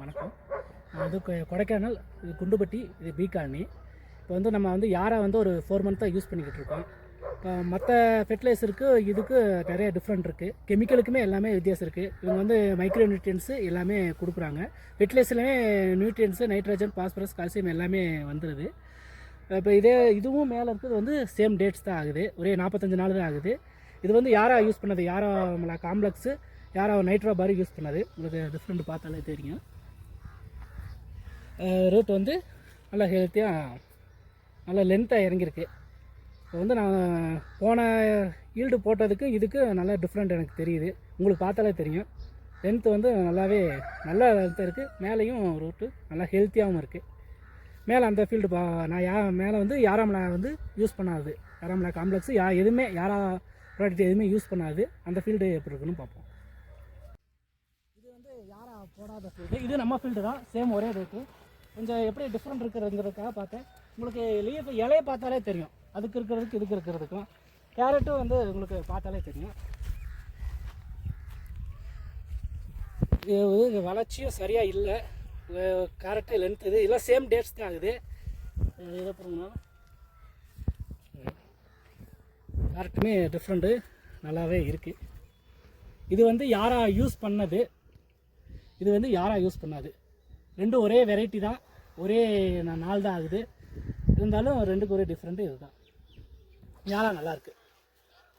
வணக்கம். இது கொடைக்கானல், இது குண்டுபட்டி, இது பி காலனி. இப்போ வந்து நம்ம வந்து யாரா வந்து ஒரு 4 மந்த்தாக யூஸ் பண்ணிக்கிட்டு இருக்கோம். இப்போ மற்ற ஃபெர்டிலைசருக்கு இதுக்கு நிறைய டிஃப்ரெண்ட் இருக்குது. கெமிக்கலுக்குமே எல்லாமே வித்தியாசம் இருக்குது. இவங்க வந்து மைக்ரோ நியூட்ரியன்ஸு எல்லாமே கொடுக்குறாங்க. ஃபெர்டிலைசர்லேயே நியூட்ரியன்ஸு நைட்ரஜன், பாஸ்பரஸ், கால்சியம் எல்லாமே வந்துடுது. இப்போ இதுவும் மேலே இருக்கிறது வந்து சேம் டேட்ஸ் தான் ஆகுது. ஒரே 45 நாள் தான் ஆகுது. இது வந்து யாரா யூஸ் பண்ணது, யாரா காம்ப்ளெக்ஸு, யாரோ நைட்ரோ பாரி யூஸ் பண்ணது. உங்களுக்கு டிஃப்ரெண்ட் பார்த்தாலே தெரியும். ரூட் வந்து நல்லா ஹெல்த்தியாக நல்லா லென்த்தாக இறங்கியிருக்கு. இப்போ வந்து நான் போன ஈல்டு போட்டதுக்கு இதுக்கு நல்லா டிஃப்ரெண்ட் எனக்கு தெரியுது. உங்களுக்கு பார்த்தாலே தெரியும். லென்த்து வந்து நல்லாவே நல்லா லென்த்தாக இருக்குது. மேலேயும் ரூட்டு நல்லா ஹெல்த்தியாகவும் இருக்குது. மேலே அந்த ஃபீல்டு நான் மேலே வந்து யாராமலா வந்து யூஸ் பண்ணாது. யாராமலா காம்ப்ளெக்ஸு எதுவுமே யாரா ப்ராடக்ட் எதுவுமே யூஸ் பண்ணாது. அந்த ஃபீல்டு எப்படி இருக்குன்னு பார்ப்போம். இது வந்து யாரா போடாத ஃபீல்டு. இது நம்ம ஃபீல்டு தான். சேம் ஒரே ரேட்டு. கொஞ்சம் எப்படி டிஃப்ரெண்ட் இருக்கிறதுங்கிறதுக்காக பார்த்தேன். உங்களுக்கு இலையை பார்த்தாலே தெரியும். அதுக்கு இருக்கிறதுக்கு இதுக்கு இருக்கிறதுக்கும். கேரட்டும் வந்து உங்களுக்கு பார்த்தாலே தெரியும். இது வளர்ச்சியும் சரியாக இல்லை. கேரட்டு லென்த் இது எல்லாம் சேம் டேட்ஸ் தான் ஆகுது. இதை போகணும்னா கேரட்டுமே டிஃப்ரெண்ட்டு நல்லாவே இருக்குது. இது வந்து யாரா யூஸ் பண்ணது, இது வந்து யாரா யூஸ் பண்ணாது. ரெண்டும் ஒரே வெரைட்டி தான், ஒரே நாள் தான் ஆகுது. இருந்தாலும் ரெண்டுக்கு ஒரே டிஃப்ரெண்ட்டு இது தான். யாரா நல்லாயிருக்கு.